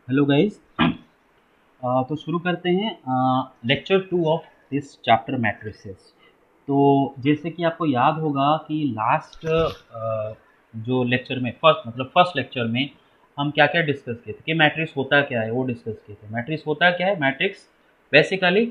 Hello guys. तो शुरू करते हैं lecture 2 of this chapter matrices. तो जैसे कि आपको याद होगा कि लास्ट जो लेक्चर में फर्स्ट लेक्चर में हम क्या क्या डिस्कस किए थे कि मैट्रिक्स होता क्या है, वो डिस्कस किए थे। मैट्रिक्स होता क्या है? Matrix basically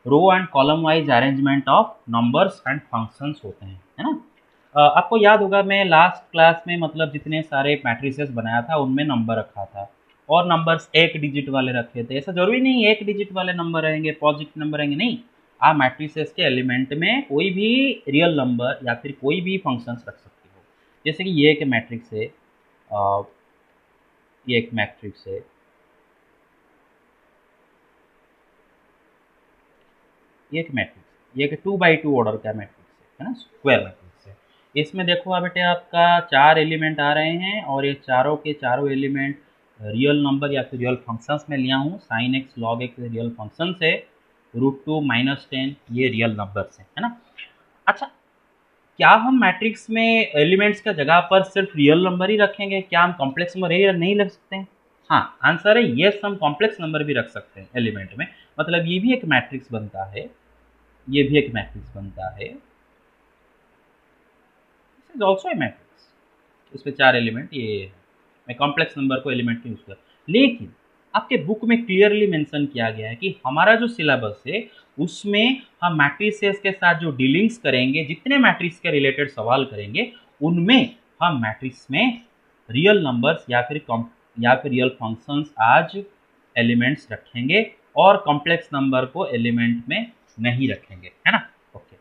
row and column wise arrangement of numbers and functions होते हैं, है ना। आपको याद होगा मैं लास्ट क्लास में जितने सारे मैट्रिसेस बनाया था उनमें नंबर रखा था और नंबर्स एक डिजिट वाले रखे थे। ऐसा जरूरी नहीं एक डिजिट वाले नंबर रहेंगे, पॉजिटिव नंबर रहेंगे, नहीं। आप मैट्रिसेस के एलिमेंट में कोई भी रियल नंबर या फिर कोई भी फंक्शंस रख सकते हो। जैसे कि ये एक मैट्रिक्स है, ये एक मैट्रिक्स है, ये एक मैट्रिक्स, ये एक 2x2 ऑर्डर का मैट्रिक्स है ना, स्क्वायर मैट्रिक्स है। इसमें देखो बेटे आपका 4 एलिमेंट आ रहे हैं और ये चारों के चारों एलिमेंट रियल नंबर या फिर रियल फंक्शंस में लिया हूँ। Sine x log x real functions है, √2 -10 ये रियल नंबर्स है ना। अच्छा, क्या हम मैट्रिक्स में एलिमेंट्स का जगह पर सिर्फ रियल नंबर ही रखेंगे? क्या हम कॉम्प्लेक्स नंबर ही नहीं रख सकते हैं? हाँ, आंसर है यस, हम कॉम्प्लेक्स नंबर भी रख सकते हैं एलिमेंट में। मतलब ये भी एक मैट्रिक्स बनता है, ये भी एक मैट्रिक्स बनता है। This is also a matrix. इसमें 4 एलिमेंट ये है। मैं कॉम्प्लेक्स नंबर को एलिमेंट यूज कर, लेकिन आपके बुक में क्लियरली मेंशन किया गया है कि हमारा जो सिलेबस है उसमें हम मैट्रिसेस के साथ जो डीलिंग्स करेंगे, जितने मैट्रिक्स के रिलेटेड सवाल करेंगे उनमें हम मैट्रिक्स में रियल नंबर्स या फिर रियल फंक्शंस आज एलिमेंट्स रखेंगे और कॉम्प्लेक्स नंबर को एलिमेंट में नहीं रखेंगे, है ना। ओके,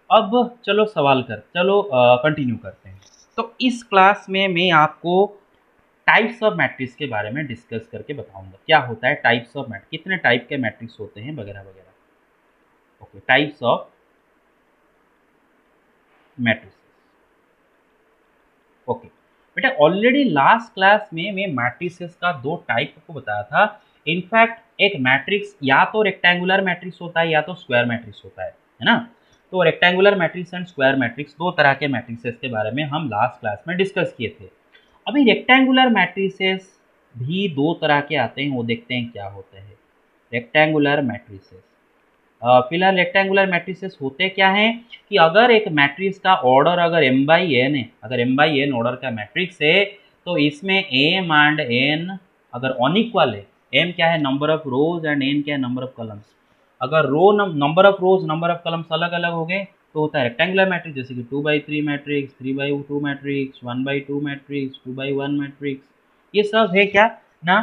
अब चलो कंटिन्यू करते हैं। तो इस क्लास में मैं आपको टाइप्स ऑफ मैट्रिक्स के बारे में डिस्कस करके बताऊंगा क्या होता है टाइप्स ऑफ मैट्रिक्स, कितने टाइप के मैट्रिक्स होते हैं वगैरह वगैरह। Okay, types of matrix. Okay बेटा, ऑलरेडी लास्ट क्लास में मैं मैट्रिसेस का 2 टाइप को बताया था। इनफैक्ट एक मैट्रिक्स या तो रेक्टेंगुलर मैट्रिक्स होता है या तो स्क्वायर मैट्रिक्स होता है ना। तो rectangular matrix and square matrix 2 तरह के मैट्रिसेस के बारे में हम लास्ट क्लास में डिस्कस किए थे। अभी रेक्टेंगुलर मैट्रिसेस भी 2 तरह के आते हैं, वो देखते हैं क्या होते हैं रेक्टेंगुलर मैट्रिसेस। फिलहाल रेक्टेंगुलर मैट्रिसेस होते क्या हैं कि अगर एक मैट्रिक्स का ऑर्डर अगर m/n है, अगर m/n ऑर्डर का मैट्रिक्स है तो इसमें m एंड n अगर अनइक्वल है, m क्या है number of rose and n क्या है नंबर ऑफ कलम्स, अगर number of rose number of columns अलग अलग हो गए तो होता है रेक्टेंगुलर मैट्रिक्स। जैसे कि 2/3 मैट्रिक्स, 3/2 मैट्रिक्स, 1/2 मैट्रिक्स, 2/1 मैट्रिक्स, ये सब है क्या ना,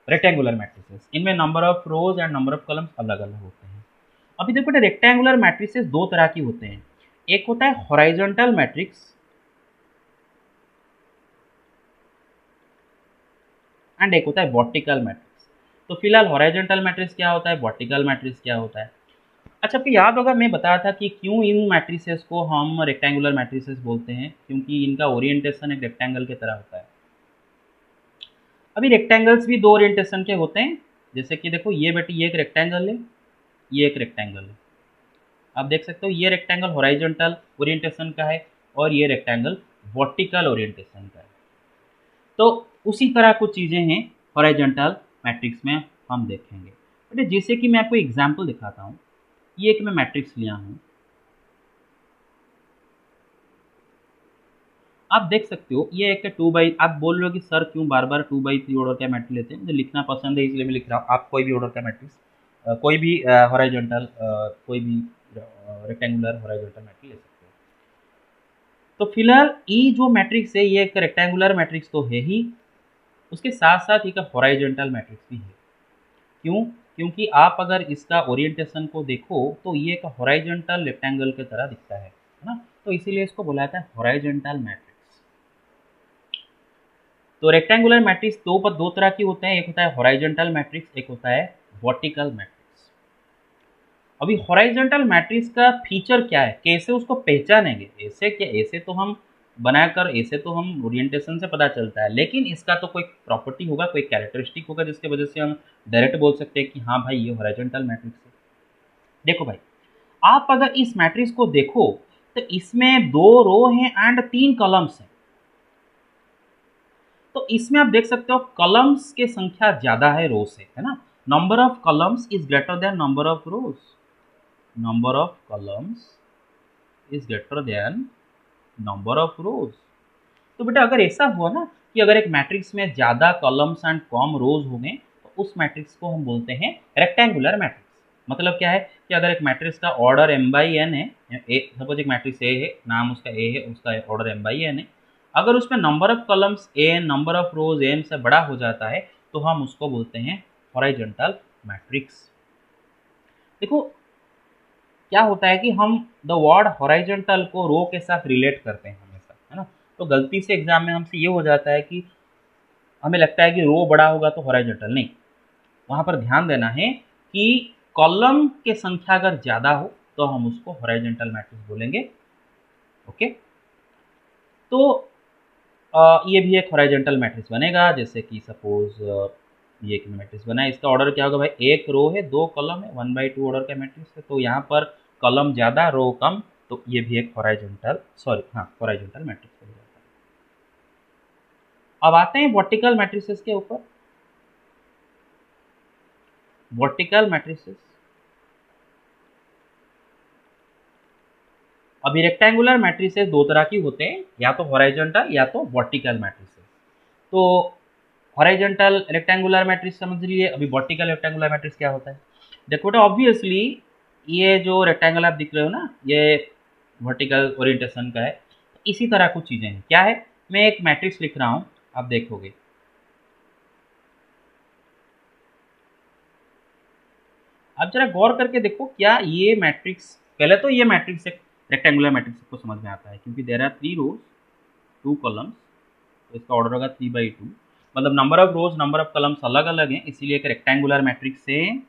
रेक्टेंगुलर मैट्रिसेस। इनमें number of rose and number of columns अलग अलग होते हैं। अभी देखो बेटा, रेक्टेंगुलर मैट्रिसेस 2 तरह की होते हैं। एक होता है हॉरिजॉन्टल मैट्रिक्स एंड एक होता है वर्टिकल मैट्रिक्स। तो फिलहाल हॉरिजॉन्टल मैट्रिक्स क्या होता है, वर्टिकल मैट्रिक्स क्या होता है। अच्छा, आपको याद होगा मैं बताया था कि क्यों इन मैट्रिसेस को हम रेक्टेंगुलर मैट्रिसेस बोलते हैं, क्योंकि इनका ओरिएंटेशन एक रेक्टेंगल की तरह होता है। अभी रेक्टेंगल्स भी 2 ओरिएंटेशन के होते हैं। जैसे कि देखो ये बेटी, ये एक रेक्टेंगल है, ये एक रेक्टेंगल है। आप देख सकते हो ये रेक्टेंगल हॉरिजॉन्टल ओरिएंटेशन का है और ये रेक्टेंगल वर्टिकल ओरिएंटेशन का है। तो उसी तरह कुछ चीज़ें हैं हॉरिजॉन्टल मैट्रिक्स में हम देखेंगे। बट जैसे कि मैं आपको एग्जांपल दिखाता हूँ, ये एक मैं मैट्रिक्स लिया हूँ, आप देख सकते हो ये एक 2 बाई, आप बोल रहे हो कि सर क्यों बार बार 2/3 ऑर्डर का मैट्रिक्स लेते हैं, मुझे लिखना पसंद है इसलिए मैं लिख रहा हूँ। आप कोई भी ऑर्डर का मैट्रिक्स, कोई भी हॉरिजॉन्टल, कोई भी रेक्टेंगुलर हॉरिजॉन्टल मैट्रिक्स ले सकते हो। तो फिलहाल ये जो मैट्रिक्स है ये एक रेक्टेंगुलर मैट्रिक्स तो है ही, उसके साथ साथ एक हॉरिजॉन्टल मैट्रिक्स भी है। क्यों? क्योंकि आप अगर इसका ओरिएंटेशन को देखो तो ये एक हॉरिजॉन्टल रेक्टेंगल की तरह दिखता है ना। तो इसीलिए इसको बोला जाता है हॉरिजॉन्टल मैट्रिक्स। तो रेक्टेंगुलर मैट्रिक्स दो तरह की होते हैं, एक होता है हॉरिजॉन्टल मैट्रिक्स, एक होता है वर्टिकल मैट्रिक्स। अभी हॉरिजॉन्टल मैट्रिक्स का फीचर क्या है, कैसे उसको पहचानेंगे? ऐसे क्या, ऐसे तो हम बनाकर, ऐसे तो हम ओरिएंटेशन से पता चलता है, लेकिन इसका तो कोई प्रॉपर्टी होगा, कोई कैरेक्टरिस्टिक होगा जिसके वजह से हम डायरेक्ट बोल सकते हैं कि हाँ भाई ये हॉरिजॉन्टल मैट्रिक्स है। देखो भाई, आप अगर इस मैट्रिक्स को देखो तो इसमें 2 रो हैं एंड 3 कॉलम्स हैं। तो इसमें आप देख सकते हो कॉलम्स की संख्या ज़्यादा है रो से, है ना। Number of columns is greater than number of rose, number of columns is greater than number of रोज। तो बेटा अगर ऐसा हुआ ना कि अगर एक मैट्रिक्स में ज़्यादा कॉलम्स एंड कम रोज होंगे तो उस मैट्रिक्स को हम बोलते हैं रेक्टेंगुलर मैट्रिक्स। मतलब क्या है कि अगर एक मैट्रिक्स का ऑर्डर m बाई एन है, सपोज एक मैट्रिक्स ए है, नाम उसका ए है, उसका ऑर्डर m बाई एन है, अगर उसमें number of columns N number of rows N से बड़ा हो जाता है तो हम उसको बोलते हैं हॉरिजॉन्टल मैट्रिक्स। देखो क्या होता है कि हम द वर्ड हॉरिजॉन्टल को रो के साथ रिलेट करते हैं हमेशा, है ना। तो गलती से एग्जाम में हमसे ये हो जाता है कि हमें लगता है कि रो बड़ा होगा तो हॉरिजॉन्टल नहीं। वहाँ पर ध्यान देना है कि कॉलम की संख्या अगर ज़्यादा हो तो हम उसको हॉरिजॉन्टल मैट्रिक्स बोलेंगे। ओके, तो ये भी एक हॉरिजॉन्टल मैट्रिक्स बनेगा। जैसे कि सपोज ये एक मैट्रिक्स बना है, इसका ऑर्डर क्या होगा भाई, एक रो है दो कॉलम है, 1/2 ऑर्डर का मैट्रिक्स है, तो यहाँ पर कॉलम ज़्यादा रो कम, तो ये भी एक हॉरिजॉन्टल हॉरिजॉन्टल मैट्रिक्स हो जाता है। अब आते हैं वर्टिकल मैट्रिसेस के ऊपर। वर्टिकल मैट्रिसेस, अभी रेक्टेंगुलर मैट्रिसेस दो तरह की होते हैं, या तो हॉरिजॉन्टल या तो वर्टिकल मैट्रिसेस। तो हॉरिजॉन्टल रेक्टेंगुलर मैट्रिक्स समझ लिए, अभी वर्टिकल रेक्टेंगुलर मैट्रिक्स क्या होता है। देखो बेटा ऑब्वियसली ये जो रेक्टेंगल आप दिख रहे हो ना, ये वर्टिकल ओरिएंटेशन का है। इसी तरह कुछ चीज़ें हैं। क्या है, मैं एक मैट्रिक्स लिख रहा हूँ, आप देखोगे आप जरा गौर करके देखो, क्या ये मैट्रिक्स, पहले तो ये मैट्रिक्स एक रेक्टेंगुलर मैट्रिक्स को समझ में आता है क्योंकि देयर आर 3 रोज 2 कॉलम्स, तो इसका ऑर्डर होगा 3/2। मतलब number of rose number of columns अलग अलग हैं, इसीलिए एक रेक्टेंगुलर मैट्रिक्स है।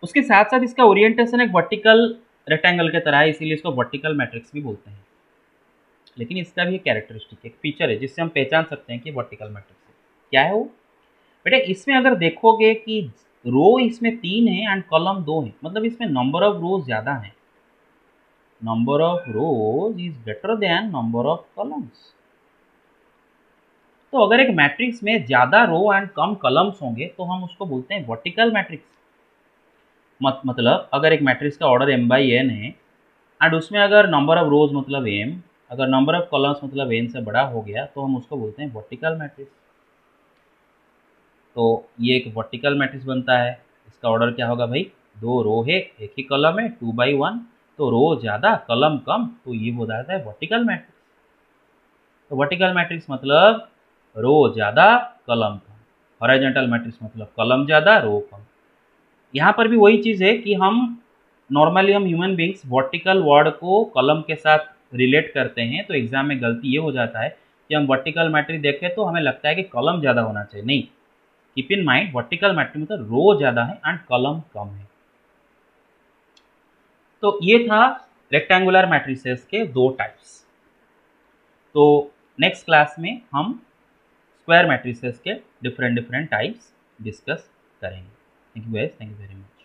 उसके साथ साथ इसका ओरिएंटेशन एक वर्टिकल रेक्टेंगल के तरह है, इसीलिए इसको वर्टिकल मैट्रिक्स भी बोलते हैं। लेकिन इसका भी एक कैरेक्टरिस्टिक एक फीचर है जिससे हम पहचान सकते हैं कि वर्टिकल मैट्रिक्स है। क्या है वो बेटा, इसमें अगर देखोगे कि रो इसमें 3 है एंड कॉलम 2 है, मतलब इसमें नंबर ऑफ रोज ज़्यादा है, number of rose is greater than number of columns. तो अगर एक मैट्रिक्स में ज़्यादा रो एंड कम कॉलम्स होंगे तो हम उसको बोलते हैं वर्टिकल मैट्रिक्स। मतलब अगर एक मैट्रिक्स का ऑर्डर m बाई एन है एंड उसमें अगर नंबर ऑफ रोज मतलब m, अगर नंबर ऑफ कॉलम्स मतलब n से बड़ा हो गया तो हम उसको बोलते हैं वर्टिकल मैट्रिक्स। तो ये एक वर्टिकल मैट्रिक्स बनता है। इसका ऑर्डर क्या होगा भाई, दो रो है एक ही कॉलम है 2/1, तो रो ज़्यादा कॉलम कम, तो ये हो जाता है वर्टिकल मैट्रिक्स। तो वर्टिकल मैट्रिक्स मतलब रो ज़्यादा कॉलम कम, हॉरिजॉन्टल मैट्रिक्स मतलब कॉलम ज़्यादा रो कम। यहाँ पर भी वही चीज़ है कि हम नॉर्मली हम ह्यूमन बींग्स वर्टिकल वर्ड को कॉलम के साथ रिलेट करते हैं, तो एग्जाम में गलती ये हो जाता है कि हम वर्टिकल मैट्रिक्स देखें तो हमें लगता है कि कॉलम ज़्यादा होना चाहिए। नहीं, keep in mind vertical matrix मतलब रो ज़्यादा है एंड कॉलम कम है। तो ये था रेक्टेंगुलर मैट्रिसेस के दो टाइप्स। तो नेक्स्ट क्लास में हम स्क्वायर मैट्रिसेस के डिफरेंट टाइप्स डिस्कस करेंगे। Thank you guys, thank you very much.